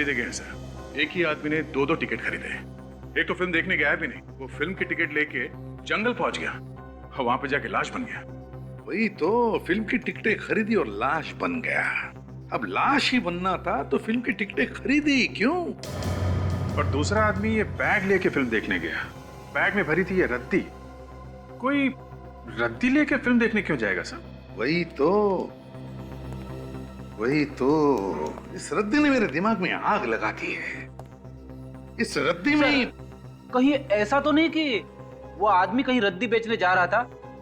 देखिए सर, एक ही आदमी ने दो टिकट खरीदे। एक तो फिल्म देखने गया भी नहीं, वो फिल्म की टिकट लेके जंगल पहुंच गया और वहां पे जाके लाश बन गया। वही तो, फिल्म की टिकटें खरीदी और लाश बन गया। अब लाश ही बनना था तो फिल्म की टिकटें खरीदी क्यों? और दूसरा आदमी ये बैग लेके फिल्म देखने गया। बैग में भरी थी ये रद्दी। कोई रद्दी लेके फिल्म देखने क्यों जाएगा सर? वही तो इस रद्दी ने मेरे दिमाग में आग लगा दी है। इस रद्दी में कहीं ऐसा तो नहीं कि वो आदमी कहीं रद्दी बेचने जा रहा था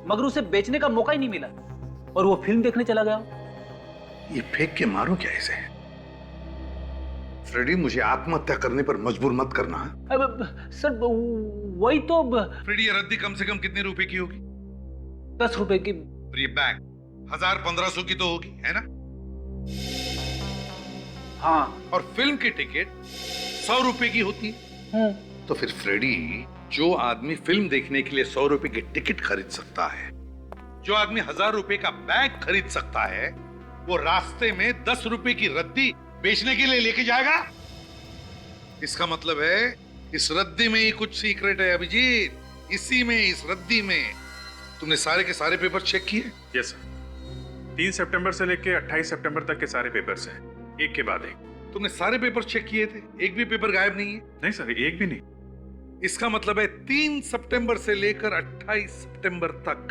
मगर उसे बेचने का मौका ही नहीं मिला और वो फिल्म देखने चला गया? ये फेंक के मारो क्या इसे? फ्रेडी, मुझे आत्महत्या करने पर मजबूर मत करना। सर वही तो। फ्रेडी, ये रद्दी कम से कम कितने रुपए की होगी? 10 रुपए की। और ये बैग 1000-1500 की तो होगी, है ना? हाँ। और फिल्म की टिकट 100 रुपए की होती है। तो फिर फ्रेडी, जो आदमी फिल्म देखने के लिए 100 रुपए की टिकट खरीद सकता है, जो आदमी 1000 रुपए का बैग खरीद सकता है, वो रास्ते में 10 रुपए की रद्दी बेचने के लिए लेके जाएगा? इसका मतलब है इस रद्दी में ही कुछ सीक्रेट है अभिजीत। इसी में, इस रद्दी में। तुमने सारे के सारे पेपर चेक किए? यस सर, 3 सितंबर से लेके 28 सितंबर तक के सारे पेपर्स हैं, एक के बाद एक। तुमने सारे पेपर चेक किए थे? एक भी पेपर गायब नहीं है? नहीं सर, एक भी नहीं। इसका मतलब है 3 सितंबर से लेकर 28 सितंबर तक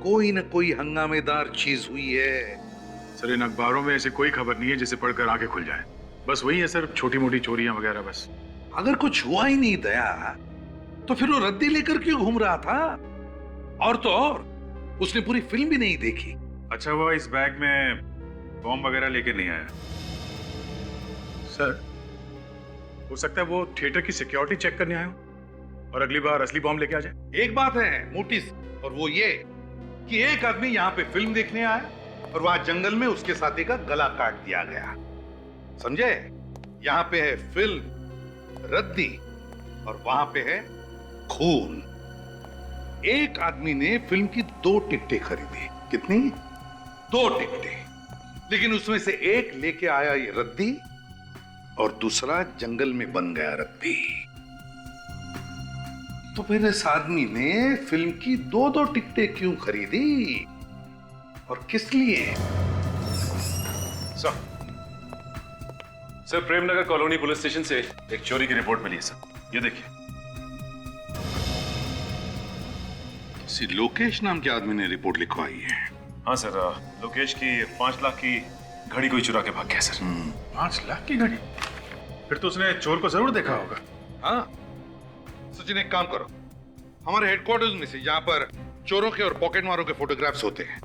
कोई न कोई हंगामेदार चीज हुई है। सर, इन अखबारों में ऐसी कोई खबर नहीं है जिसे पढ़कर आंखें खुल जाए। बस वही है सर, छोटी मोटी चोरियां वगैरह बस। अगर कुछ हुआ ही नहीं दया, तो फिर वो रद्दी लेकर क्यों घूम रहा था? और तो और, उसने पूरी फिल्म भी नहीं देखी। अच्छा, वो इस बैग में बॉम्ब वगैरह लेके नहीं आया सर? हो सकता है वो थिएटर की सिक्योरिटी चेक करने आया हो और अगली बार असली बॉम्ब लेके आ जाए। एक बात है मोटी, और वो ये कि एक आदमी यहाँ पे फिल्म देखने आया और वहां जंगल में उसके साथी का गला काट दिया गया। समझे? यहाँ पे है फिल्म, रद्दी, और वहां पे है खून। एक आदमी ने फिल्म की 2 टिकटें खरीदी। कितनी? 2 टिकटें। लेकिन उसमें से एक लेके आया ये रद्दी और दूसरा जंगल में बन गया रद्दी। तो फिर इस आदमी ने फिल्म की 2 टिकटें क्यों खरीदी और किस लिए? Sir, Premnagar colony police station से एक चोरी की रिपोर्ट मिली है सर। ये देखिए। किसी लोकेश नाम के आदमी ने रिपोर्ट लिखवाई है। हाँ सर, लोकेश की 5 लाख की घड़ी कोई चुरा के भाग गया सर। 5 लाख की घड़ी? फिर तो उसने चोर को जरूर देखा होगा। हाँ सचिन, एक काम करो, हमारे हेडक्वार्टर्स में से जहां पर चोरों के और पॉकेट मारों के फोटोग्राफ्स होते हैं,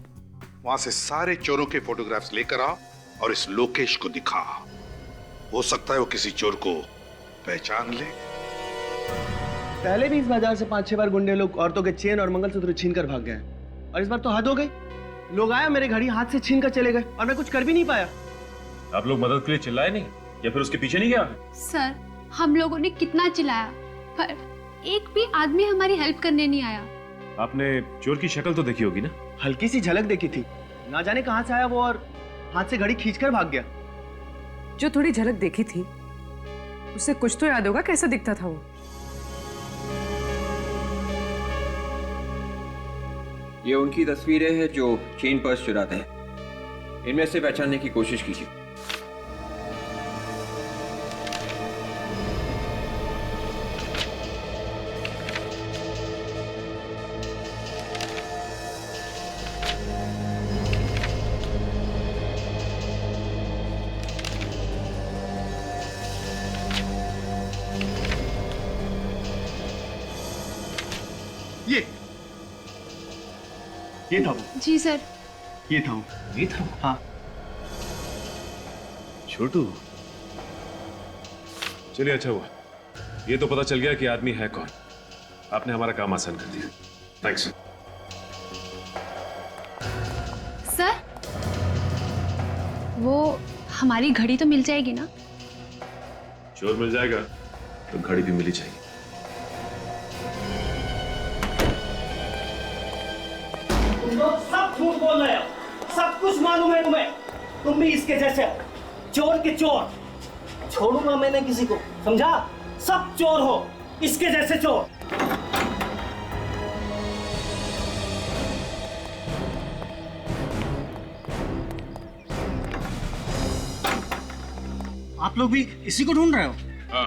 वहां से सारे चोरों के फोटोग्राफ्स लेकर आओ और इस लोकेश को दिखाओ। हो सकता है वो किसी चोर को पहचान ले। पहले भी इस बाजार से 5-6 बार गुंडे लोग औरतों के चेन और मंगलसूत्र छीन कर भाग गए, और इस बार तो हद हो गई। लोग आए, मेरे घड़ी हाथ से छीन कर चले गए और मैं कुछ कर भी नहीं पाया। आप लोग मदद के लिए चिल्लाए नहीं या फिर उसके पीछे नहीं गया? सर, हम लोगों ने कितना चिल्लाया पर एक भी आदमी हमारी हेल्प करने नहीं आया। आपने चोर की शक्ल तो देखी होगी ना? हल्की सी झलक देखी थी, ना जाने कहां से आया वो और हाथ से घड़ी खींचकर भाग गया। जो थोड़ी झलक देखी थी उससे कुछ तो याद होगा कैसा दिखता था वो। ये उनकी तस्वीरें हैं जो चेन पर्स चुराते हैं। इनमें से पहचानने की कोशिश कीजिए। ये था वो। जी सर। ये था वो। ये था? हाँ। छोटू, चलिए अच्छा हुआ, ये तो पता चल गया कि आदमी है कौन। आपने हमारा काम आसान कर दिया। थैंक्स। सर, वो हमारी घड़ी तो मिल जाएगी ना? चोर मिल जाएगा तो घड़ी भी मिली जाएगी। तुम लोग सब झूठ बोल रहे हो, सब कुछ मालूम है तुम्हें। तुम भी इसके जैसे हो, चोर के चोर। छोड़ूंगा मैंने किसी को, समझा? सब चोर हो, इसके जैसे चोर। आप लोग भी इसी को ढूंढ रहे हो? हाँ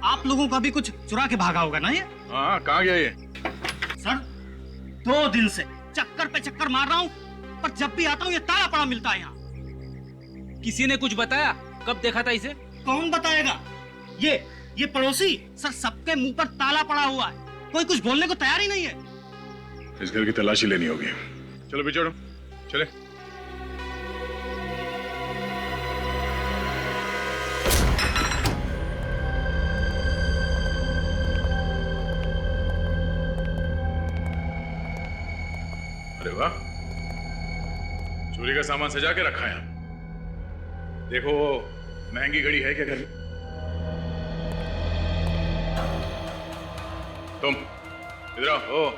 आप लोगों का भी कुछ चुरा के भागा होगा ना ये? हाँ, कहाँ गया ये? सर 2 दिन से चक्कर पे चक्कर मार रहा हूँ, पर जब भी आता हूँ ये ताला पड़ा मिलता है यहाँ। किसी ने कुछ बताया? कब देखा था इसे? कौन बताएगा? ये पड़ोसी सर, सबके मुंह पर ताला पड़ा हुआ है, कोई कुछ बोलने को तैयार ही नहीं है। इस घर की तलाशी लेनी होगी। चलो बिछोड़ो, चले। अरे वाह, चोरी का सामान सजा के रखा है। देखो वो महंगी घड़ी है क्या घर में? तुम इधर आओ।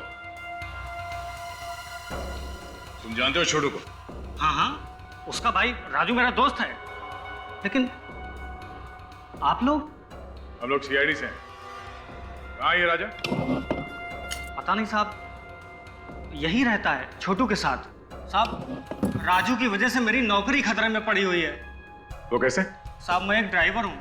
तुम जानते हो छोटू को? हाँ, उसका भाई राजू मेरा दोस्त है। लेकिन आप लोग? हम लोग सीआईडी से हैं। कहाँ है ये राजा? पता नहीं साहब, यही रहता है छोटू के साथ। साहब, राजू की वजह से मेरी नौकरी खतरे में पड़ी हुई है। वो कैसे? साहब, मैं एक ड्राइवर हूँ,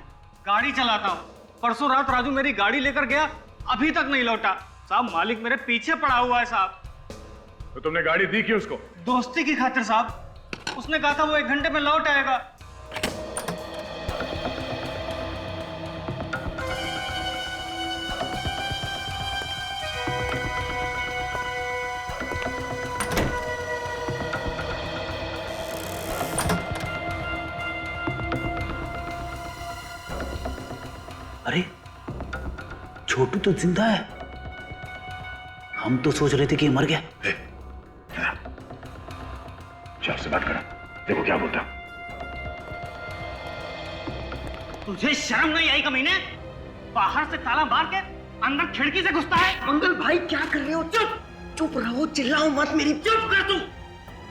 गाड़ी चलाता हूँ। परसों रात राजू मेरी गाड़ी लेकर गया, अभी तक नहीं लौटा। साहब, मालिक मेरे पीछे पड़ा हुआ है साहब। तो तुमने गाड़ी दी क्यों उसको? दोस्ती की खातिर साहब। उसने कहा था वो 1 घंटे में लौट आएगा। अरे छोटू तो जिंदा है। हम तो सोच रहे थे कि ये मर गया। चार से बात करो, देखो क्या बोलता। तुझे शर्म नहीं आई कमीने? बाहर से ताला मार के अंदर खिड़की से घुसता है। मंगल भाई क्या कर रहे हो? चुप चुप रहो, चिल्लाओ मत। मेरी चुप कर तू।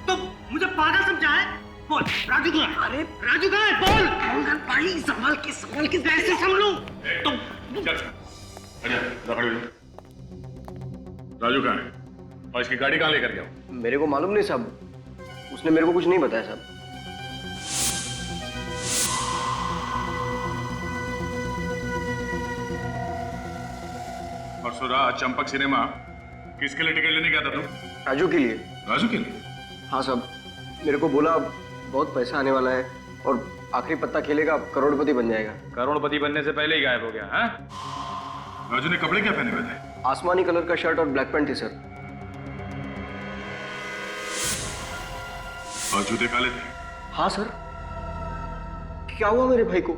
तुम मुझे पागल समझा है? बोल, राजू कहाँ है? अरे राजू कहाँ है? बोल। मंगल भाई संभाल के कैसे संभलूं? तुम राजू कहाँ है? और इसकी गाड़ी कहाँ लेकर गया? मेरे को मालूम नहीं साहब, उसने मेरे को कुछ नहीं बताया साहब। परसों रात चंपक सिनेमा किसके लिए टिकट लेने गया था तू? राजू के लिए। राजू के लिए? हाँ साहब, मेरे को बोला बहुत पैसा आने वाला है और आखिरी पत्ता खेलेगा, करोड़पति बन जाएगा। करोड़पति बनने से पहले ही गायब हो गया है? राजू ने कपड़े क्या पहने हुए थे? आसमानी कलर का शर्ट और ब्लैक पैंट थी सर। और जूते काले थे? हाँ सर। क्या हुआ मेरे भाई को?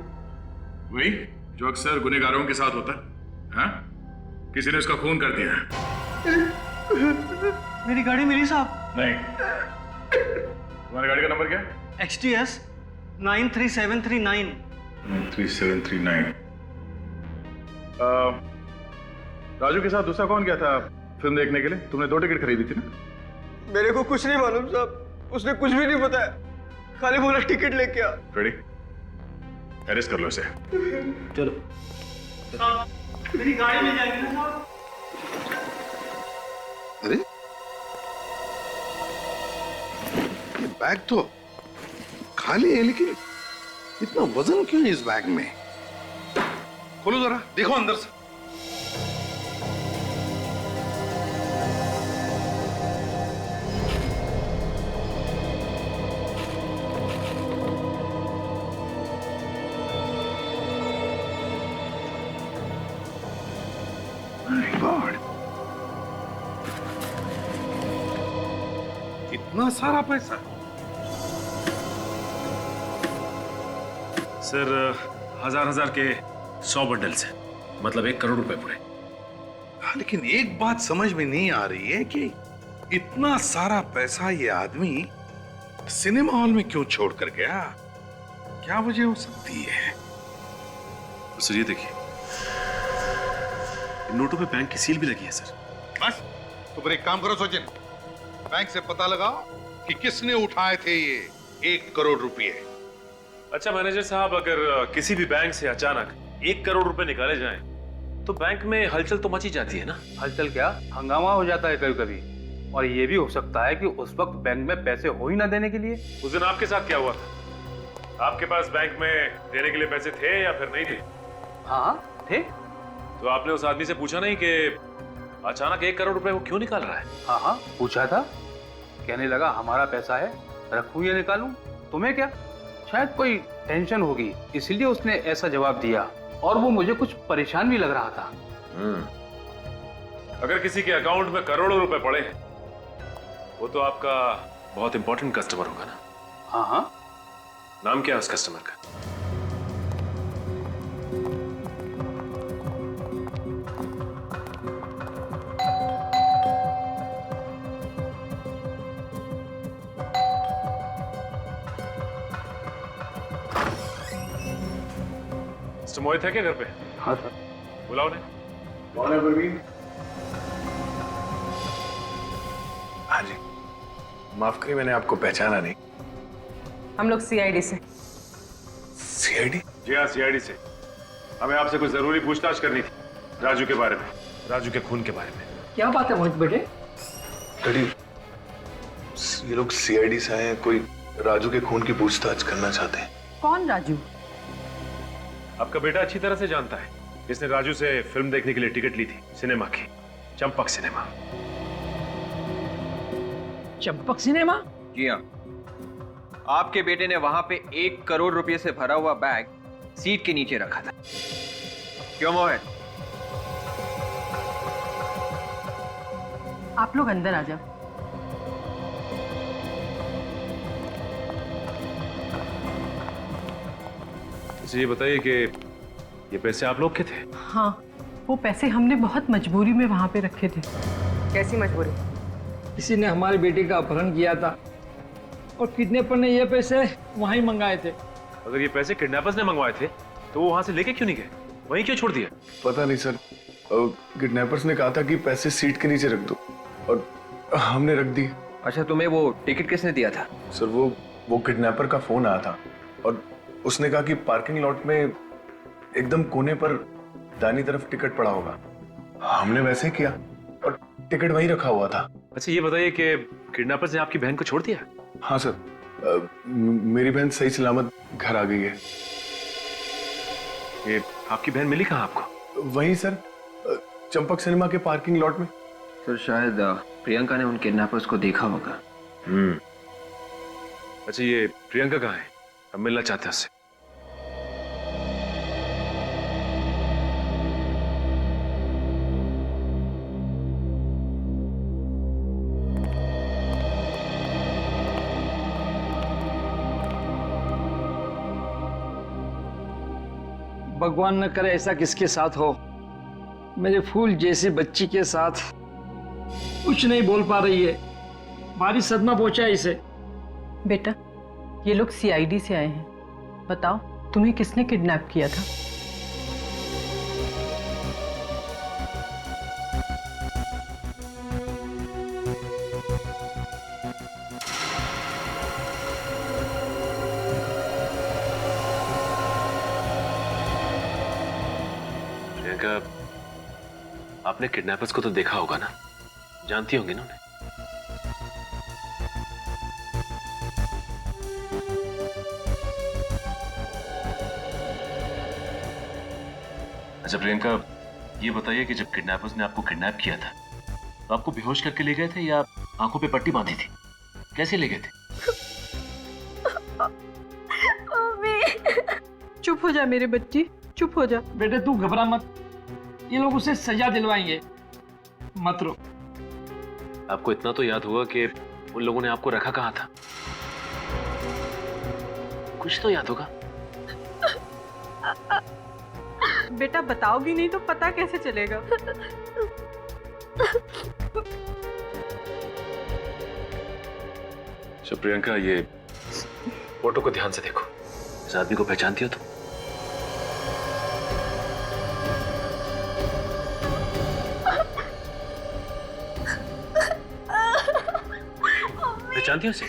वही जो अक्सर गुनहगारों के साथ होता है। हाँ? किसी ने उसका खून कर दिया है। मेरी गाड़ी मिली साहब? नहीं। तुम्हारी गाड़ी का नंबर क्या है? XTS 93739। 93739। राजू के साथ दूसरा कौन गया था फिल्म देखने के लिए? तुमने 2 टिकट खरीदी थी ना? मेरे को कुछ नहीं मालूम साहब, उसने कुछ भी नहीं बताया, खाली बोला टिकट लेके आ। रेडी? अरेस्ट कर लो इसे। चलो। साहब, मेरी गाड़ी मिल जाएगी ना साहब? अरे ये बैग तो खाली है, लेकिन इतना वजन क्यों है इस बैग में? खोलो जरा, देखो अंदर से। My God, इतना सारा पैसा? सर 1000 के 100 बंडल्स हैं, मतलब 1 करोड़ रुपए पूरे। हाँ, लेकिन एक बात समझ में नहीं आ रही है कि इतना सारा पैसा ये आदमी सिनेमा हॉल में क्यों छोड़ कर गया? क्या वजह हो सकती है? सर ये देखिए, इन नोटों पे बैंक की सील भी लगी है सर। बस, तो फिर एक काम करो सचिन, बैंक से पता लगाओ कि किसने उठाए थे ये 1 करोड़ रुपए। अच्छा मैनेजर साहब, अगर किसी भी बैंक से अचानक 1 करोड़ रुपए निकाले जाएं, तो बैंक में हलचल तो मची जाती है ना? हलचल क्या, हंगामा हो जाता है कभी कभी। और ये भी हो सकता है कि उस वक्त बैंक में पैसे हो ही ना देने के लिए। उस दिन आपके साथ क्या हुआ था? आपके पास बैंक में देने के लिए पैसे थे या फिर नहीं थे? हाँ थे। तो आपने उस आदमी से पूछा नहीं कि अचानक 1 करोड़ रुपए वो क्यों निकाल रहा है? हाँ पूछा था। कहने लगा हमारा पैसा है, रखूं या निकालूं, तुम्हें क्या। शायद कोई टेंशन होगी इसलिए उसने ऐसा जवाब दिया, और वो मुझे कुछ परेशान भी लग रहा था। अगर किसी के अकाउंट में करोड़ों रुपए पड़े हैं, वो तो आपका बहुत इंपॉर्टेंट कस्टमर होगा ना? हाँ। नाम क्या है उस कस्टमर का? मिस्टर मोहित है क्या घर पे? हाँ सर। बुलाओ ने। कौन है परवीन? हाँ जी, माफ करिए, मैंने आपको पहचाना नहीं। हम लोग सीआईडी से। सीआईडी? जी हाँ, सीआईडी से। हमें आपसे कुछ जरूरी पूछताछ करनी थी, राजू के बारे में, राजू के खून के बारे में। क्या बात है मोहित बेटे? डैडी, ये लोग सीआईडी से आए हैं, कोई राजू के खून की पूछताछ करना चाहते हैं। कौन राजू? आपका बेटा अच्छी तरह से जानता है, इसने राजू से फिल्म देखने के लिए टिकट ली थी, सिनेमा की, चंपक सिनेमा। चंपक सिनेमा? जी हाँ, आपके बेटे ने वहां पे 1 करोड़ रुपए से भरा हुआ बैग सीट के नीचे रखा था। क्यों मोहित? आप लोग अंदर आ जाओ। अच्छा ये बताइए कि ये पैसे आप लोग के थे? हाँ, वो पैसे हमने बहुत मजबूरी में वहां पे रखे थे। कैसी मजबूरी? किसी ने हमारे बेटे का अपहरण किया था और किडनैपर ने ये पैसे वहीं मंगाए थे। अगर ये पैसे किडनैपर्स ने मंगवाए थे तो वो वहां से लेके क्यों नहीं गए, वहीं क्यों छोड़ दिया? पता नहीं सर, किडनैपर्स ने कहा था कि पैसे सीट के नीचे रख दो और हमने रख दिए। अच्छा, तुम्हें वो टिकट किसने दिया था? सर वो किडनैपर का फोन आया था और उसने कहा कि पार्किंग लॉट में एकदम कोने पर दाहिनी तरफ टिकट पड़ा होगा। हमने वैसे ही किया और टिकट वहीं रखा हुआ था। अच्छा ये बताइए कि किडनैपर्स ने आपकी बहन को छोड़ दिया? हाँ सर, मेरी बहन सही सलामत घर आ गई है। ये आपकी बहन मिली कहाँ आपको? वहीं सर, चंपक सिनेमा के पार्किंग लॉट में। सर शायद प्रियंका ने उन किडनैपर्स को देखा होगा। अच्छा ये प्रियंका कहाँ है? हम मिलना चाहते हैं उससे। भगवान न करे ऐसा किसके साथ हो। मेरे फूल जैसी बच्ची के साथ कुछ नहीं बोल पा रही है, भारी सदमा पहुंचा है इसे। बेटा, ये लोग सीआईडी से आए हैं, बताओ तुम्हें किसने किडनैप किया था? प्रियंका, आपने किडनैपर्स को तो देखा होगा ना, जानती होंगी ना उन्हें? अच्छा प्रियंका, ये बताइए कि जब किडनैपर्स ने आपको किडनैप किया था तो आपको बेहोश करके ले गए थे या आंखों पे पट्टी बांधी थी? कैसे ले गए थे? चुप हो जा मेरे बच्ची, चुप हो जा। बेटे तू घबरा मत, ये लोग उसे सजा दिलवाएंगे, मत रो। आपको इतना तो याद होगा कि उन लोगों ने आपको रखा कहाँ था? कुछ तो याद होगा। बेटा बताओगी नहीं तो पता कैसे चलेगा? अच्छा प्रियंका, ये फोटो को ध्यान से देखो, इस आदमी को पहचानती हो तुम? पहचानती हो उसे?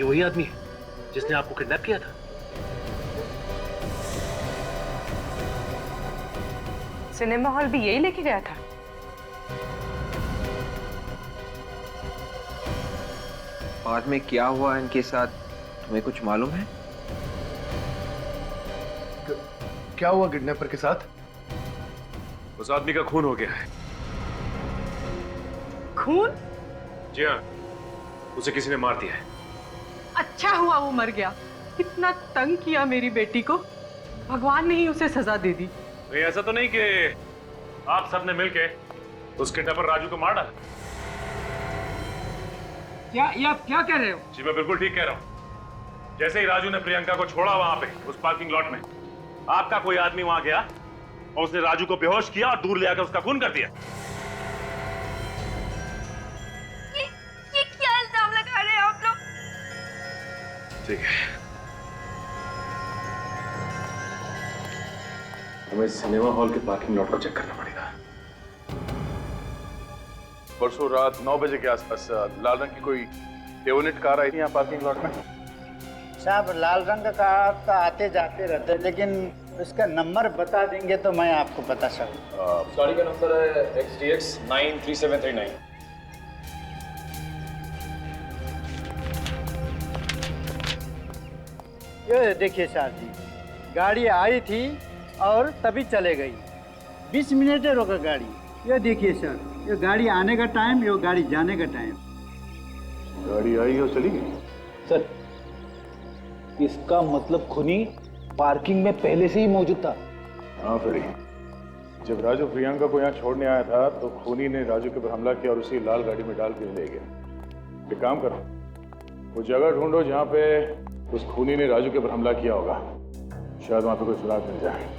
ये वही आदमी है जिसने आपको किडनैप किया था? सिनेमा हॉल भी यही लेके गया था? बाद में क्या हुआ इनके साथ तुम्हें कुछ मालूम है? क्या हुआ किडनैपर के साथ? उस आदमी का खून हो गया है। खून? जी हाँ, उसे किसी ने मार दिया है। अच्छा हुआ वो मर गया। इतना तंग किया मेरी बेटी को, भगवान ने ही उसे सजा दे दी। नहीं, ऐसा तो नहीं कि आप सबने मिलके उस किडनैपर राजू को मार डाला? ये आप क्या कह रहे हो? जी मैं बिल्कुल ठीक कह रहा हूँ। जैसे ही राजू ने प्रियंका को छोड़ा वहां पे उस पार्किंग लॉट में, आपका कोई आदमी वहां गया और उसने राजू को बेहोश किया और दूर ले आकर उसका खून कर दिया। ये क्या इल्जाम लगा रहे हैं आप लोग? ठीक है, हमें सिनेमा हॉल के पार्किंग लॉट को चेक करना पड़ेगा। परसों रात 9 बजे के आसपास लाल रंग की कोई डेवोनेट कार आई थी यहाँ पार्किंग लॉट में। साहब लाल रंग का कार तो आते जाते रहते, लेकिन उसका नंबर बता देंगे तो मैं आपको बता सकूँ। गाड़ी का नंबर है XDX 93739। ये देखिए साहब जी, गाड़ी आई थी और तभी चले गई। 20 मिनट रोका गाड़ी। ये देखिए सर, ये गाड़ी आने का टाइम, ये गाड़ी जाने का टाइम। गाड़ी आई और चली गई। सर, इसका मतलब खूनी पार्किंग में पहले से ही मौजूद था। हाँ फ्रेडी, जब राजू प्रियंका को यहाँ छोड़ने आया था तो खूनी ने राजू के ऊपर हमला किया और उसी लाल गाड़ी में डाल के ले गया। एक काम करो, वो जगह ढूंढो जहाँ पे उस खूनी ने राजू के ऊपर हमला किया होगा। शायद वहाँ पे कोई सुराग मिल जाए।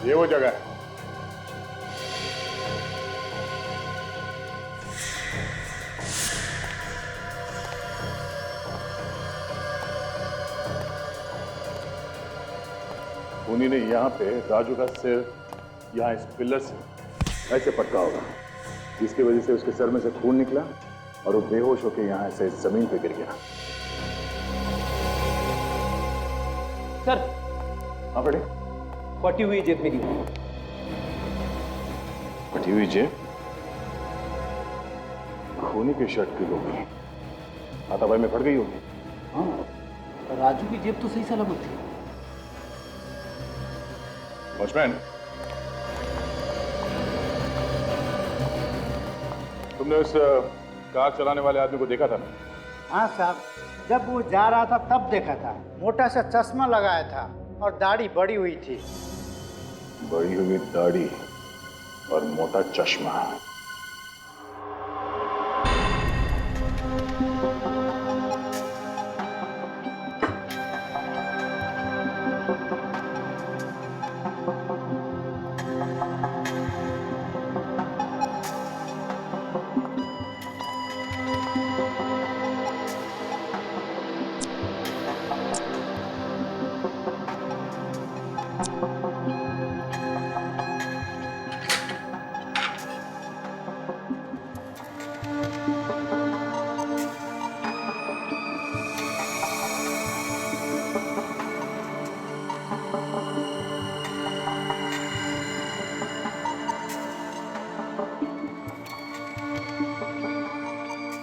ये वो जगह है। खूनी ने यहाँ पे राजू का सिर यहाँ इस पिलर से ऐसे पटका होगा, जिसकी वजह से उसके सर में से खून निकला और वो बेहोश होकर यहाँ से जमीन पे गिर गया। सर, हाँ बेटे, फटी हुई जेब मेरी। फटी हुई जेब खूनी की शर्ट की होगी, हाथापाई में फट गई होगी। हाँ, राजू की जेब तो सही सलामत थी। वॉचमैन, तुमने उस कार चलाने वाले आदमी को देखा था ना? हाँ साहब, जब वो जा रहा था तब देखा था। मोटा सा चश्मा लगाया था और दाढ़ी बड़ी हुई थी। बड़ी हुई दाढ़ी और मोटा चश्मा।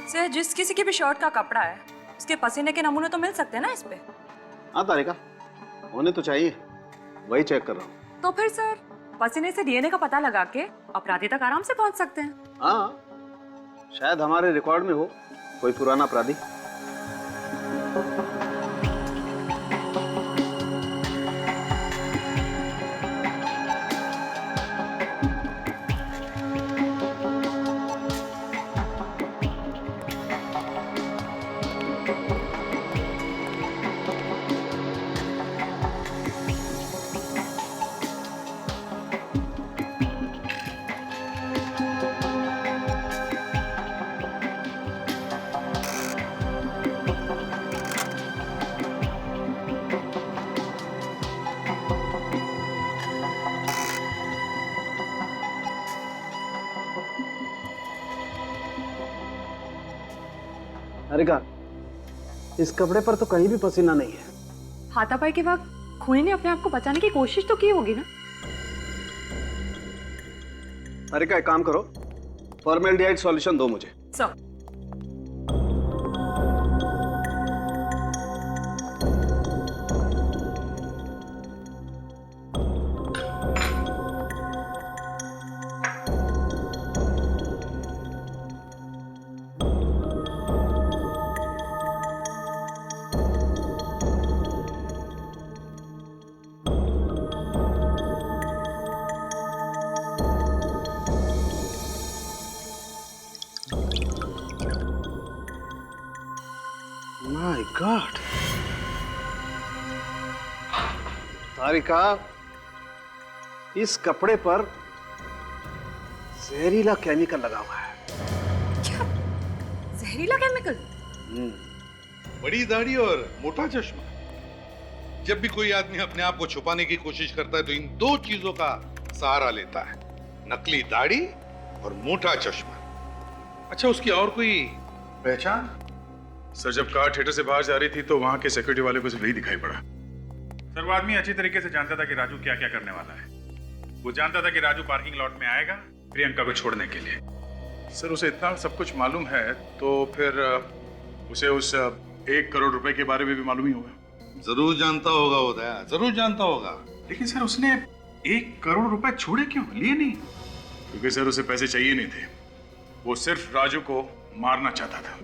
सर, जिस किसी के भी शर्ट का कपड़ा है उसके पसीने के नमूने तो मिल सकते हैं ना इस पे? हाँ तारिका, होने तो चाहिए, वही चेक कर रहा हूँ। तो फिर सर, पसीने से डीएनए का पता लगा के अपराधी तक आराम से पहुंच सकते हैं। हाँ, शायद हमारे रिकॉर्ड में हो कोई पुराना अपराधी। हारिका, इस कपड़े पर तो कहीं भी पसीना नहीं है। हाथापाई के वक्त खूनी ने अपने आप को बचाने की कोशिश तो की होगी ना। हारिका, एक काम करो, फॉर्मेल्डिहाइड सॉल्यूशन दो मुझे। सर माय गॉड, हारिका, इस कपड़े पर जहरीला केमिकल लगा हुआ है। क्या? जहरीला केमिकल? बड़ी दाढ़ी और मोटा चश्मा। जब भी कोई आदमी अपने आप को छुपाने की कोशिश करता है तो इन दो चीजों का सहारा लेता है, नकली दाढ़ी और मोटा चश्मा। अच्छा, उसकी और कोई पहचान? सर, जब कार थिएटर से बाहर जा रही थी तो वहां के सिक्योरिटी वाले को सिर्फ वही दिखाई पड़ा। सर, वो आदमी अच्छी तरीके से जानता था कि राजू क्या क्या करने वाला है। वो जानता था कि राजू पार्किंग लॉट में आएगा प्रियंका को छोड़ने के लिए। सर, उसे इतना सब कुछ मालूम है तो फिर उसे उस 1 करोड़ रुपए के बारे में भी मालूम ही होगा। जरूर जानता होगा वो दया, जरूर जानता होगा। लेकिन सर, उसने 1 करोड़ रुपए छोड़े क्यों, लिए नहीं? क्योंकि सर, उसे पैसे चाहिए नहीं थे। वो सिर्फ राजू को मारना चाहता था।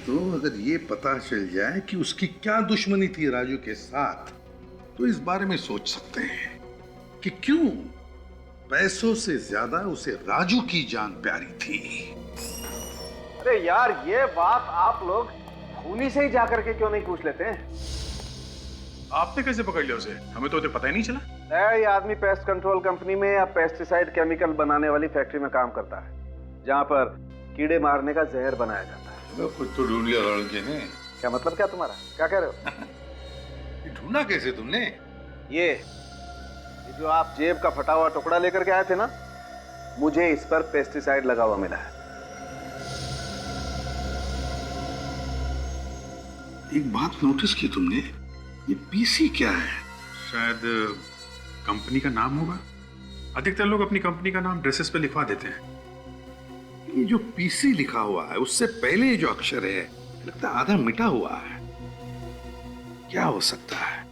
तो अगर ये पता चल जाए कि उसकी क्या दुश्मनी थी राजू के साथ, तो इस बारे में सोच सकते हैं कि क्यों पैसों से ज्यादा उसे राजू की जान प्यारी थी। अरे यार, ये बात आप लोग खूनी से ही जाकर के क्यों नहीं पूछ लेते हैं? आपने कैसे पकड़ लिया उसे? हमें तो पता ही नहीं चला। ये आदमी पेस्ट कंट्रोल कंपनी में या पेस्टिसाइड केमिकल बनाने वाली फैक्ट्री में काम करता है, जहाँ पर कीड़े मारने का जहर बनाया जाता है। कुछ तो ढूंढ लिया लड़के ने। क्या मतलब, क्या तुम्हारा, क्या कह रहे हो? ढूंढा कैसे तुमने? ये जो आप जेब का फटा हुआ टुकड़ा लेकर के आए थे ना, मुझे इस पर पेस्टिसाइड लगा हुआ मिला है। एक बात नोटिस की तुमने, ये पीसी क्या है? शायद कंपनी का नाम होगा। अधिकतर लोग अपनी कंपनी का नाम ड्रेसेस पे लिखवा देते हैं। ये जो पीसी लिखा हुआ है उससे पहले ये जो अक्षर है, लगता है आधा मिटा हुआ है। क्या हो सकता है?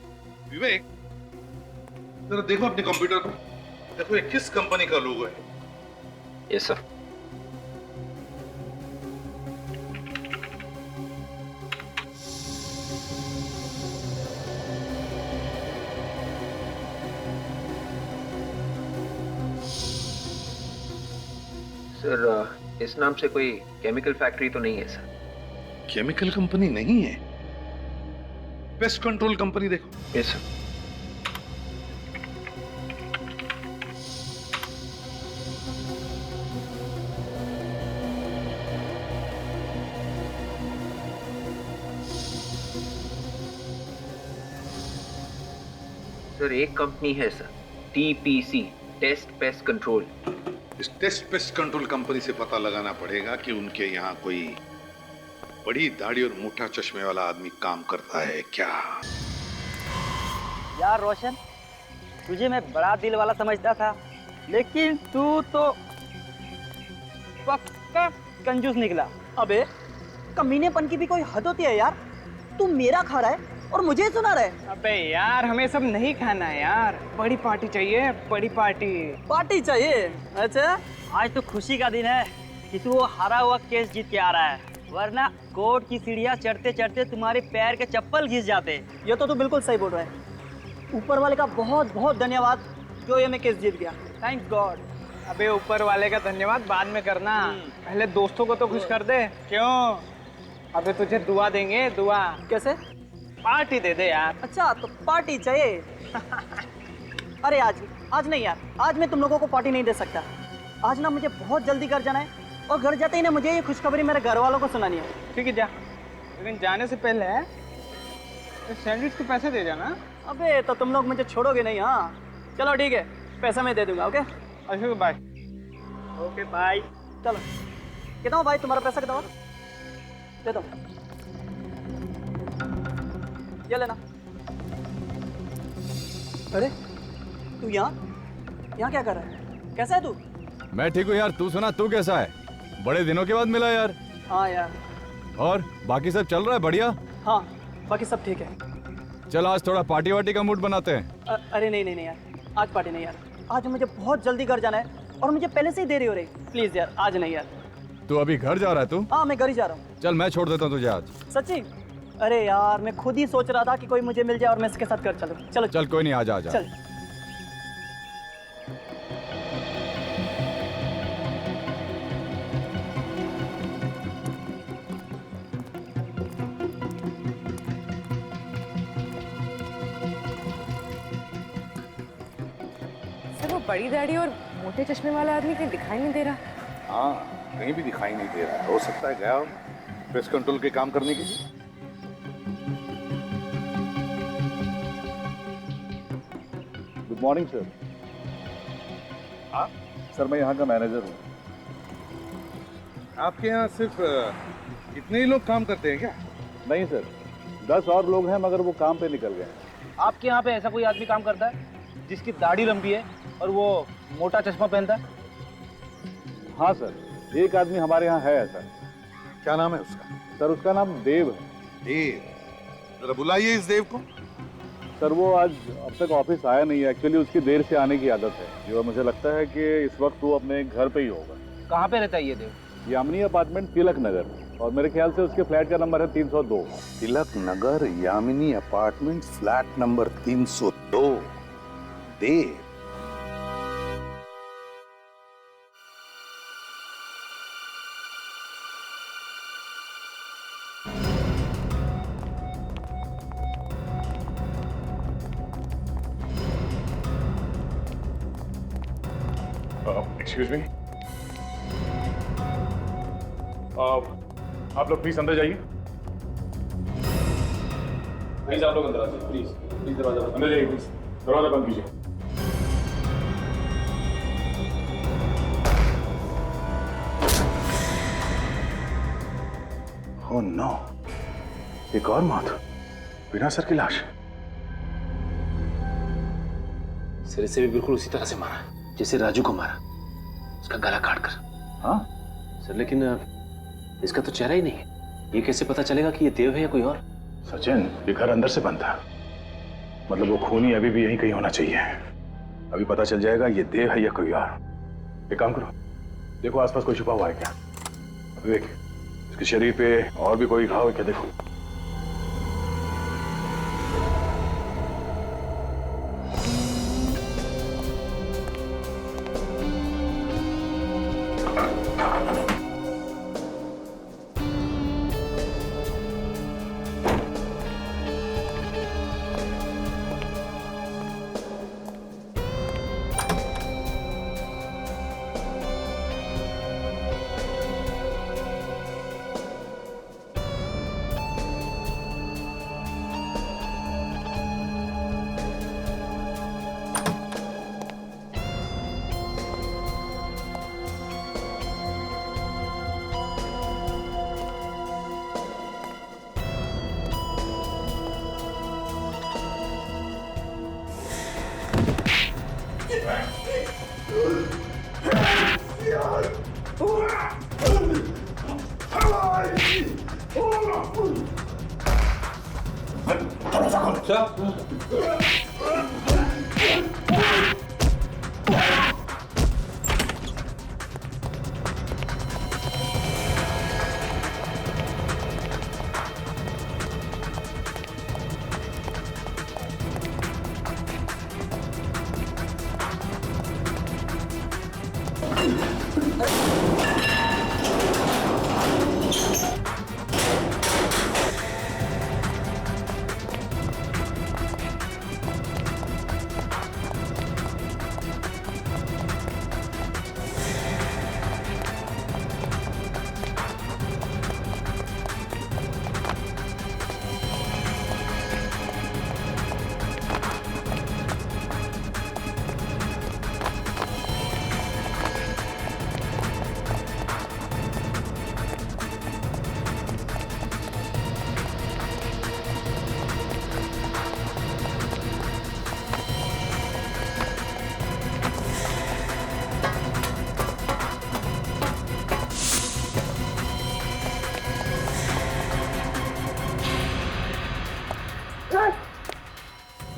विवेक, जरा देखो अपने कंप्यूटर पर, देखो ये किस कंपनी का लोगो है। Yes sir. सर, इस नाम से कोई केमिकल फैक्ट्री तो नहीं है सर। केमिकल कंपनी नहीं है? पेस्ट कंट्रोल कंपनी देखो। Yes sir. सर, एक कंपनी है sir, TPC, test pest control. इस टेस्ट पेस्ट कंट्रोल कंपनी से पता लगाना पड़ेगा कि उनके यहाँ कोई बड़ी दाढ़ी और मोटा चश्मे वाला आदमी काम करता है क्या। यार रोशन, तुझे मैं बड़ा दिल वाला समझता था, लेकिन तू तो पक्का कंजूस निकला। अबे कमीनेपन की भी कोई हद होती है यार। तू मेरा खा रहा है और मुझे सुना रहा है। अबे यार, हमें सब नहीं खाना है यार, बड़ी पार्टी चाहिए, बड़ी पार्टी। पार्टी चाहिए? अच्छा, आज तो खुशी का दिन है कि तू वो हारा हुआ केस जीत के आ रहा है, वरना कोर्ट की सीढ़ियाँ चढ़ते चढ़ते तुम्हारे पैर के चप्पल घिस जाते। ये तो तू बिल्कुल सही बोल रहा है। ऊपर वाले का बहुत बहुत धन्यवाद जो ये मैं केस जीत गया। Thanks God. अबे ऊपर वाले का धन्यवाद बाद में करना, पहले दोस्तों को तो खुश कर दे। क्यों? अबे तुझे दुआ देंगे, दुआ। कैसे? पार्टी दे दे यार। अच्छा, तो पार्टी चाहिए। अरे आज नहीं यार, आज मैं तुम लोगों को पार्टी नहीं दे सकता। आज ना मुझे बहुत जल्दी घर जाना है, और घर जाते ही ना मुझे ये खुशखबरी मेरे घर वालों को सुनानी है। ठीक है, जा। लेकिन जाने से पहले सैंडविच के पैसे दे जाना। अबे तो तुम लोग मुझे छोड़ोगे नहीं। हाँ चलो ठीक है, पैसा मैं दे दूंगा। ओके अच्छा, बाय। Okay bye. चलो, कितना भाई तुम्हारा पैसा कितना? दे दो, ये लेना। अरे तू यहाँ क्या कर रहा है? कैसा है तू? मैं ठीक हूँ यार, तू सुना, तू कैसा है? बड़े दिनों के बाद मिला यार। हाँ यार। और बाकी सब चल रहा है बढ़िया? हाँ बाकी सब ठीक है। चल आज थोड़ा पार्टी वार्टी का मूड बनाते हैं। अरे नहीं यार, आज पार्टी नहीं यार, आज मुझे बहुत जल्दी घर जाना है और मुझे पहले से ही देरी हो रही। प्लीज यार आज नहीं यार। तू अभी घर जा रहा है तू? हाँ मैं घर ही जा रहा हूँ। चल मैं छोड़ देता हूँ तुझे आज। सच्ची? अरे यार मैं खुद ही सोच रहा था कि कोई मुझे मिल जाए और मैं इसके साथ घर चलूँ। चलो चल कोई नहीं, आजा आजा। चल। सर वो बड़ी दाढ़ी और मोटे चश्मे वाला आदमी कहीं दिखाई नहीं दे रहा। हाँ कहीं भी दिखाई नहीं दे रहा, हो सकता है गया प्रेस कंट्रोल के काम करने के लिए। Good morning sir. आप? सर मैं यहाँ का मैनेजर हूँ। आपके यहाँ सिर्फ इतने ही लोग काम करते हैं क्या? नहीं सर, 10 और लोग हैं मगर वो काम पे निकल गए हैं। आपके यहाँ पे ऐसा कोई आदमी काम करता है जिसकी दाढ़ी लंबी है और वो मोटा चश्मा पहनता है? हाँ सर, एक आदमी हमारे यहाँ है ऐसा। क्या नाम है उसका? सर उसका नाम देव है। देव? जरा बुलाइए इस देव को। सर वो आज अब तक ऑफिस आया नहीं है, एक्चुअली उसकी देर से आने की आदत है, जो मुझे लगता है कि इस वक्त वो अपने घर पे ही होगा। कहाँ पे रहता है ये देव? यामिनी अपार्टमेंट, तिलक नगर, और मेरे ख्याल से उसके फ्लैट का नंबर है 302। Tilak Nagar, Yamini apartment, flat number 302। देव? एक्सक्यूज मी, आप लोग प्लीज अंदर जाइए। प्लीज आप लोग अंदर आइए, प्लीज दरवाजा अंदर जाइए, प्लीज दरवाजा बंद कीजिए। ओह नो, एक और मौत, बिना सर की लाश। सिर से भी बिल्कुल उसी तरह से मारा जैसे राजू को मारा, उसका गला काट कर। हाँ सर लेकिन इसका तो चेहरा ही नहीं है, ये कैसे पता चलेगा कि ये देव है या कोई और? सचिन, ये घर अंदर से बंद था, मतलब वो खूनी अभी भी यहीं कहीं होना चाहिए। अभी पता चल जाएगा ये देव है या कोई और। एक काम करो, देखो आसपास कोई छुपा हुआ है क्या। विवेक, इसके शरीर पे और भी कोई घाव है क्या, देखो।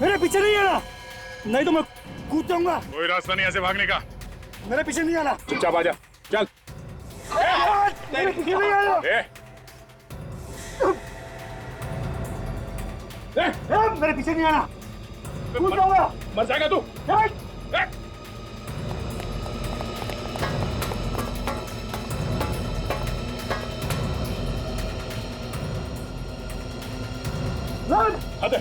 मेरे पीछे नहीं आना, नहीं तो मैं कूद जाऊंगा। कोई रास्ता नहीं ऐसे भागने का। मेरे पीछे नहीं आना। चुपचाप आ जा, चल। मेरे पीछे नहीं आना। मेरे पीछे नहीं आना, कूद जाऊंगा। मर जाएगा तू। हद है।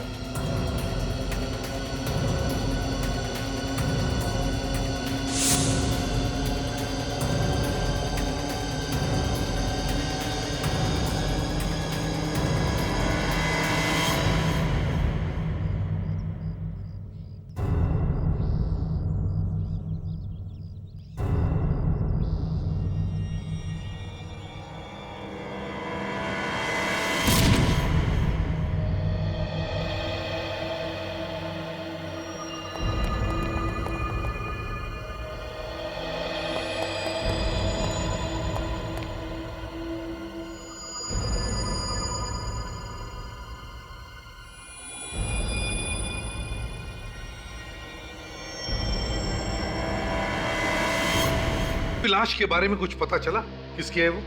लाश के बारे में कुछ पता चला? किसकी है वो?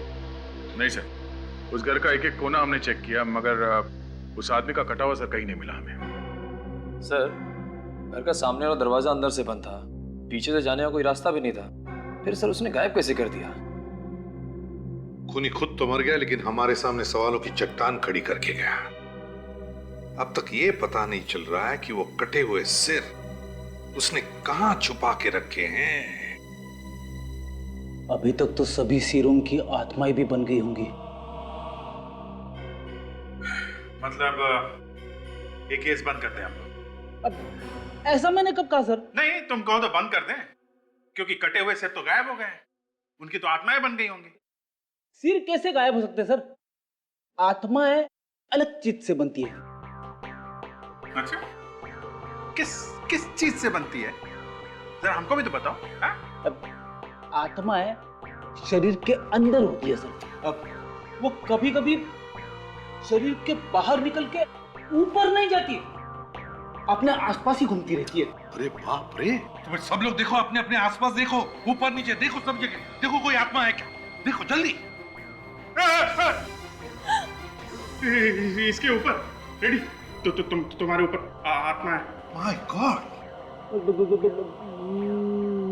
नहीं सर, उस घर का एक एक कोना हमने चेक किया, मगर उस आदमी का कटा हुआ सर कहीं नहीं मिला हमें। सर, घर का सामने वाला दरवाजा अंदर से बंद था, पीछे से जाने का कोई रास्ता भी नहीं था। फिर सर उसने गायब कैसे कर दिया? खूनी खुद तो मर गया, लेकिन हमारे सामने सवालों की चट्टान खड़ी करके गया। अब तक ये पता नहीं चल रहा है कि वो कटे हुए सिर उसने कहां छुपा के रखे हैं। अभी तक तो सभी सिरों की आत्माएं भी बन गई होंगी। मतलब ये केस बंद करते हैं हम लोग। अब ऐसा मैंने कब कहा सर? नहीं, तुम कहो तो बंद कर दें, क्योंकि कटे हुए सिर तो गायब हो गए हैं, उनकी तो आत्माएं बन गई होंगी। सिर कैसे गायब हो सकते हैं सर? आत्माएं अलग चीज से बनती है। अच्छा, किस चीज से बनती है? जरा हमको भी तो बताओ। हाँ? आत्माएं शरीर के अंदर होती है सर। अब वो कभी कभी शरीर के बाहर निकल के ऊपर नहीं जाती, अपने आसपास ही घूमती रहती है। अरे बाप रे, तुम सब लोग देखो, अपने अपने आसपास देखो, ऊपर नीचे देखो, सब जगह देखो, कोई आत्मा है क्या? देखो जल्दी। इसके ऊपर रेडी तो तुम्हारे ऊपर आत्मा है। माय गॉड,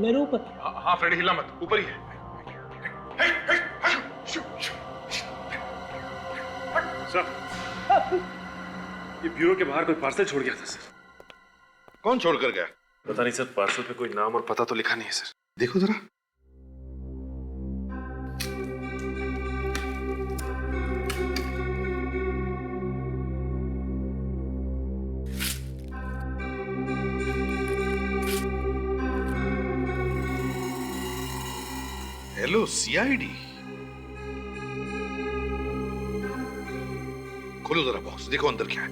मेरे ऊपर? हाँ फ्रेडी, हिला मत, ऊपर ही है। सर, ये ब्यूरो के बाहर कोई पार्सल छोड़ गया था सर। कौन छोड़ कर गया? पता नहीं सर, पार्सल पे कोई नाम और पता तो लिखा नहीं है सर। देखो जरा। हेलो सीआईडी, खोलो जरा बॉक्स, देखो अंदर क्या है।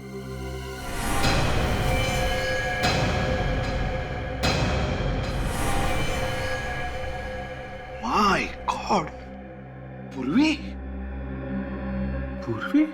माय गॉड, पूर्वी। पूर्वी?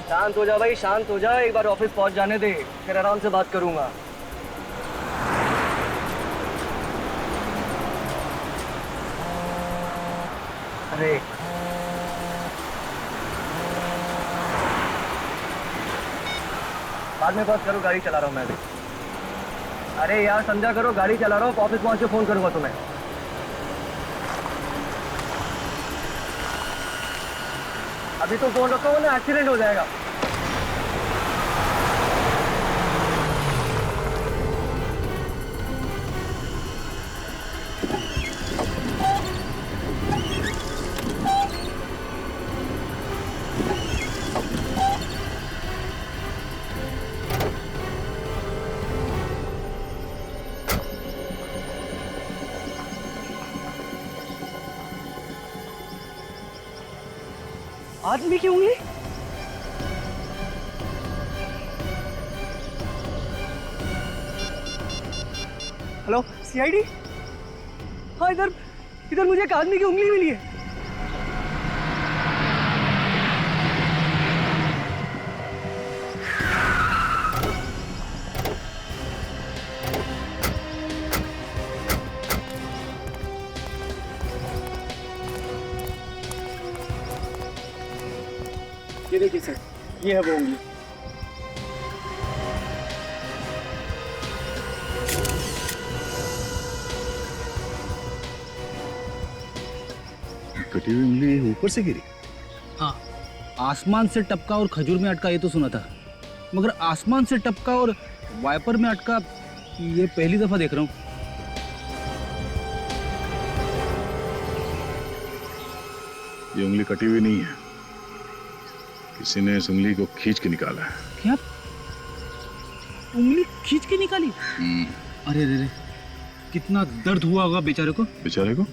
शांत हो जा भाई, शांत हो जा। एक बार ऑफिस पहुंच जाने दे, फिर आराम से बात करूंगा। अरे बाद में बात करो, गाड़ी चला रहा हूँ मैं अभी। अरे यार समझा करो, गाड़ी चला रहा हूँ, ऑफिस पहुंच के फोन करूंगा तुम्हें। अभी तो फोन रखो ना, एक्सीडेंट हो जाएगा। आदमी की उंगली? Hello CID? हाँ, इधर इधर मुझे एक आदमी की उंगली मिली है। ये देखिए सर, ये है वो उंगली। कटी हुई उंगली ऊपर से गिरी? हाँ, आसमान से टपका और खजूर में अटका ये तो सुना था, मगर आसमान से टपका और वाइपर में अटका ये पहली दफा देख रहा हूँ। ये उंगली कटी हुई नहीं है, किसी ने इस उंगली को खींच के निकाला है। क्या? उंगली खींच के निकाली? अरे अरे अरे, कितना दर्द हुआ होगा बेचारे को। बेचारे को?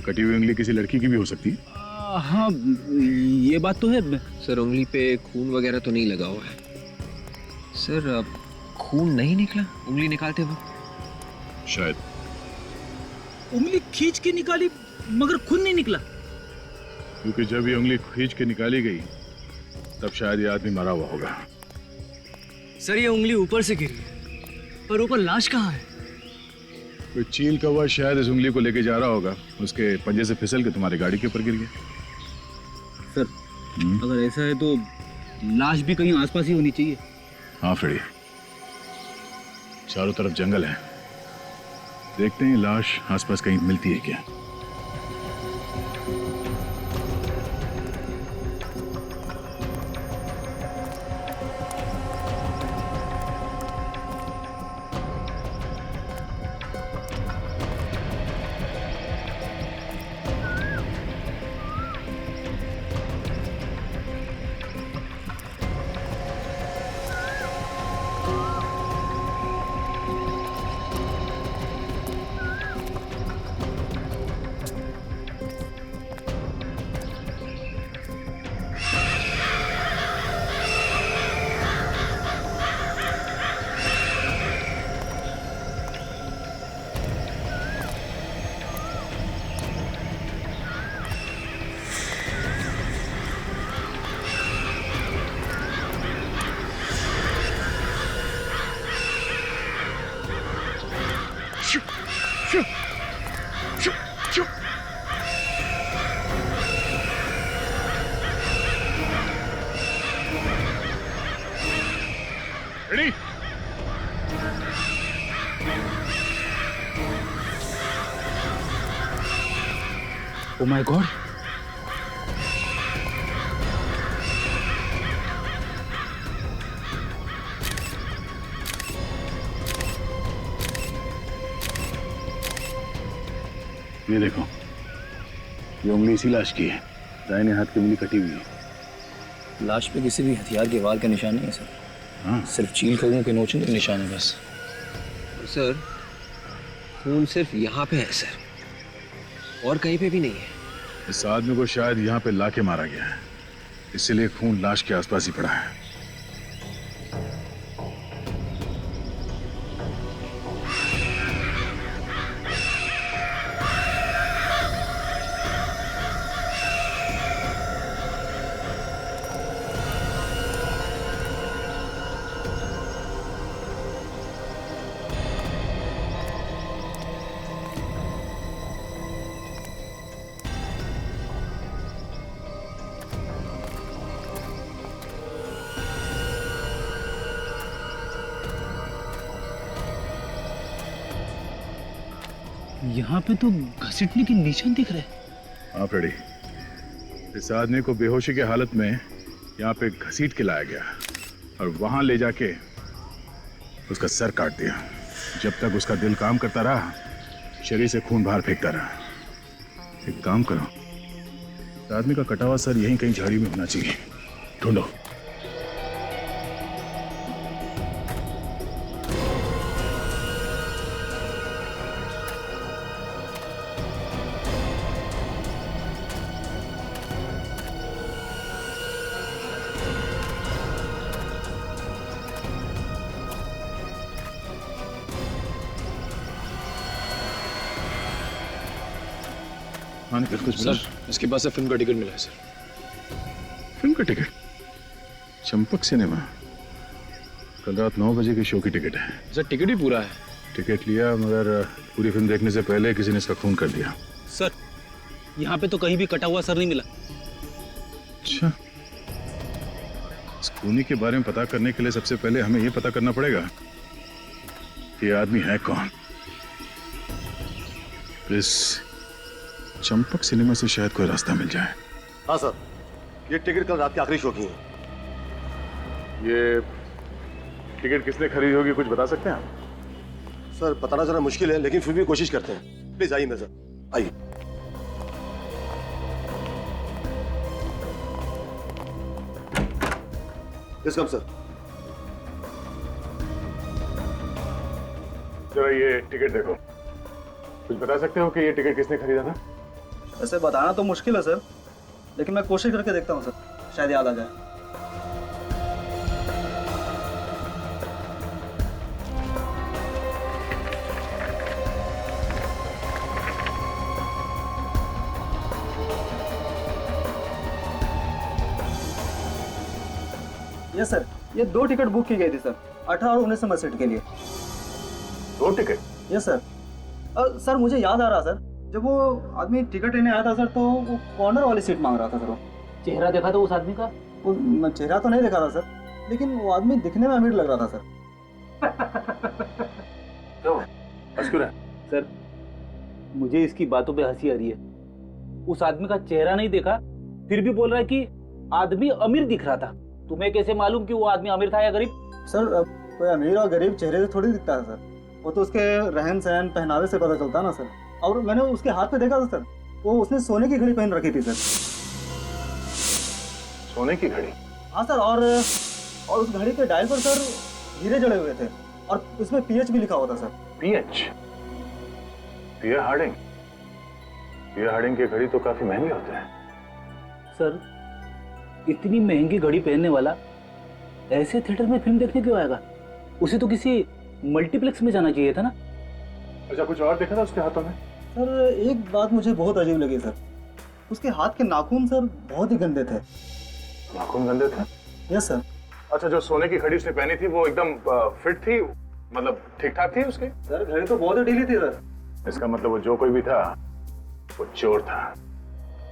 कटी हुई उंगली किसी लड़की की भी हो सकती है। हाँ, ये बात तो है। सर उंगली पे खून वगैरह तो नहीं लगा हुआ है। सर अब खून नहीं निकला उंगली निकालते वक्त? शायद। उंगली खींच के निकाली मगर खून नहीं निकला? क्योंकि जब ये उंगली खींच के निकाली गई तब शायद ये आदमी मरा हुआ होगा। सर ये उंगली ऊपर से गिरी है, पर ऊपर लाश कहाँ है? कोई चील का हुआ शायद इस उंगली को लेके जा रहा होगा, उसके पंजे से फिसल के तुम्हारी गाड़ी के ऊपर गिर गया। सर अगर ऐसा है तो लाश भी कहीं आसपास ही होनी चाहिए। हाँ फ्रेडी, चारों तरफ जंगल है, देखते हैं लाश आसपास कहीं मिलती है क्या। रेडी? ओ माय गॉड, ये देखो, ये उंगली इसी लाश की है, दाहिने हाथ की उंगली कटी हुई है। लाश पे किसी भी हथियार के वार का निशान नहीं है सर। हाँ, सिर्फ चील कौओं के नोचने के निशान है बस। सर खून सिर्फ यहाँ पे है सर, और कहीं पे भी नहीं है। इस आदमी को शायद यहाँ पे लाके मारा गया है, इसीलिए खून लाश के आसपास ही पड़ा है। यहाँ पे तो घसीटने के निशान दिख रहे हैं। हाँ फ्रेडी, इस आदमी को बेहोशी के हालत में यहाँ पे घसीट के लाया गया और वहां ले जाके उसका सर काट दिया। जब तक उसका दिल काम करता रहा, शरीर से खून बाहर फेंकता रहा। एक काम करो, इस आदमी का कटा हुआ सर यहीं कहीं झाड़ी में होना चाहिए, ढूंढो। हाँ निखिल कुछ सर, इसके पास से फिल्म का टिकट मिला है सर। फिल्म का टिकट? चंपक सिनेमा? कल रात 9 बजे के शो की टिकट है। सर टिकट ही पूरा है। टिकट लिया मगर पूरी फिल्म देखने से पहले किसी ने इसका खून कर दिया। सर यहाँ पे तो कहीं भी कटा हुआ सर नहीं मिला। अच्छा, इस खूनी के बारे में पता करने के लिए सबसे पहले हमें यह पता करना पड़ेगा कि ये आदमी है कौन। इस चंपक सिनेमा से शायद कोई रास्ता मिल जाए। हाँ सर, ये टिकट कल रात के आखिरी शो की है। ये टिकट किसने खरीदी होगी कुछ बता सकते हैं आप? सर बताना जरा मुश्किल है, लेकिन फिर भी कोशिश करते हैं। प्लीज आइए मेरे साथ, आइए। Yes come sir. जरा ये टिकट देखो, कुछ बता सकते हो कि ये टिकट किसने खरीदा था? वैसे बताना तो मुश्किल है सर, लेकिन मैं कोशिश करके देखता हूँ सर, शायद याद आ जाए। यस सर, ये 2 टिकट बुक की गई थी सर, 18 और 19 नंबर सीट के लिए। 2 टिकट? Yes sir. सर मुझे याद आ रहा सर, जब वो आदमी टिकट लेने आया था सर, तो वो कॉर्नर वाली सीट मांग रहा था सर। वो चेहरा देखा था उस आदमी का? वो चेहरा तो नहीं देखा था सर, लेकिन वो आदमी दिखने में अमीर लग रहा था सर। सर मुझे इसकी बातों पे हंसी आ रही है। उस आदमी का चेहरा नहीं देखा, फिर भी बोल रहा है कि आदमी अमीर दिख रहा था। तुम्हें कैसे मालूम कि वो आदमी अमीर था या गरीब? सर कोई अमीर और गरीब चेहरे से थोड़ी दिखता है सर, वो तो उसके रहन सहन पहनावे से पता चलता है ना सर। और मैंने उसके हाथ पे देखा था सर, वो उसने सोने की घड़ी पहन रखी थी सर। सोने की घड़ी? हाँ सर, और उस घड़ी के डायल पर सर हीरे जड़े हुए थे, और उसमें PH भी लिखा हुआ था सर। PH? पियर हार्डिंग? पियर हार्डिंग की घड़ी तो काफी महंगे होते हैं। सर इतनी महंगी घड़ी पहनने वाला ऐसे थिएटर में फिल्म देखने क्यों आएगा? उसे तो किसी मल्टीप्लेक्स में जाना चाहिए था ना। अच्छा, कुछ और देखा था उसके हाथों में? सर एक बात मुझे बहुत अजीब लगी सर, उसके हाथ के नाखून सर बहुत ही गंदे थे। नाखून गंदे थे? Yes sir. अच्छा, जो सोने की घड़ी उसने पहनी थी वो एकदम फिट थी, मतलब ठीक ठाक थी उसकी? सर घड़ी तो बहुत ही ढीली थी सर। इसका मतलब वो जो कोई भी था वो चोर था।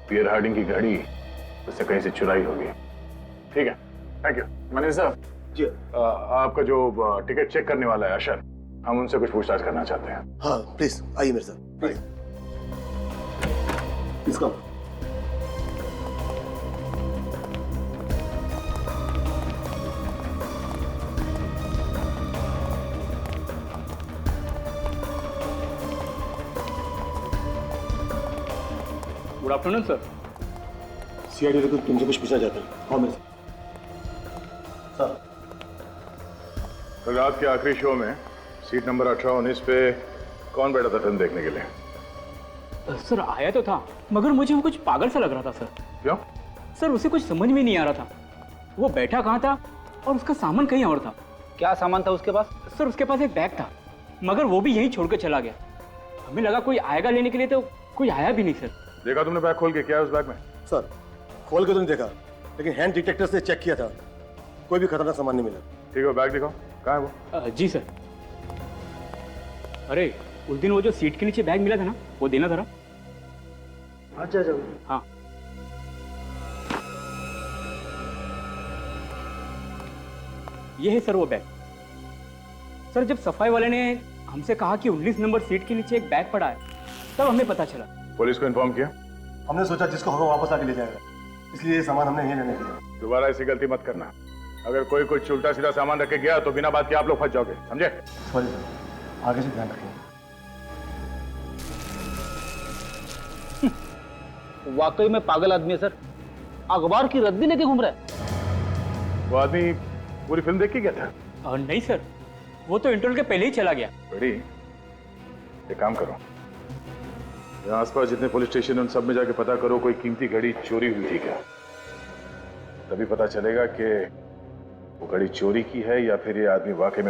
पियर हार्डिंग की घड़ी उससे कहीं से चुराई होगी। ठीक है, थैंक यू। मैनेजर साहब जी, आपका जो टिकट चेक करने वाला है अशर, हम उनसे कुछ पूछताछ करना चाहते हैं। हाँ प्लीज आइए मेरे साथ। इसका गुड आफ्टरनून सर। CID को तुमसे कुछ पूछना चाहते हैं। हाँ मेरे साथ। कल रात के आखिरी शो में सीट नंबर 18-19 पे कौन बैठा था फिल्म देखने के लिए? सर आया तो था, मगर मुझे वो कुछ पागल सा लग रहा था सर। क्यों? सर उसे कुछ समझ में नहीं आ रहा था, वो बैठा कहाँ था और उसका सामान कहीं और था। क्या सामान था उसके पास? सर उसके पास एक बैग था, मगर वो भी यहीं छोड़ के चला गया। हमें लगा कोई आएगा लेने के लिए, तो कोई आया भी नहीं सर। देखा तुमने बैग खोल के? क्या है उस बैग में? सर खोल के तो नहीं देखा, लेकिन हैंड डिटेक्टर से चेक किया था, कोई भी खतरनाक सामान नहीं मिला। ठीक है, बैग दिखाओ, कहाँ है वो? जी सर। अरे उस दिन वो जो सीट के नीचे बैग मिला था ना, वो देना था ना। अच्छा अच्छा। हाँ ये है सर वो बैग। सर जब सफाई वाले ने हमसे कहा कि 19 नंबर सीट के नीचे एक बैग पड़ा है, तब हमें पता चला। पुलिस को इन्फॉर्म किया? हमने सोचा जिसको होगा वापस आके ले जाएगा, इसलिए ये सामान हमने यहीं रहने दिया। दोबारा ऐसी गलती मत करना। अगर कोई कुछ उल्टा सीधा सामान रख के गया तो बिना बात के आप लोग फंस जाओगे, समझे? सॉरी सर, आगे से ध्यान रखिए। वाकई में पागल आदमी है सर, अखबार की रद्दी लेके घूम रहा है। वो आदमी पूरी फिल्म देख के गया था? नहीं सर, वो तो इंटरवल के पहले ही चला गया। बड़ी एक काम करो, यहाँ आसपास जितने पुलिस स्टेशन उन सब में जाके पता करो कोई कीमती घड़ी चोरी हुई थी क्या। तभी पता चलेगा कि वो घड़ी चोरी की है या फिर ये आदमी वाकई में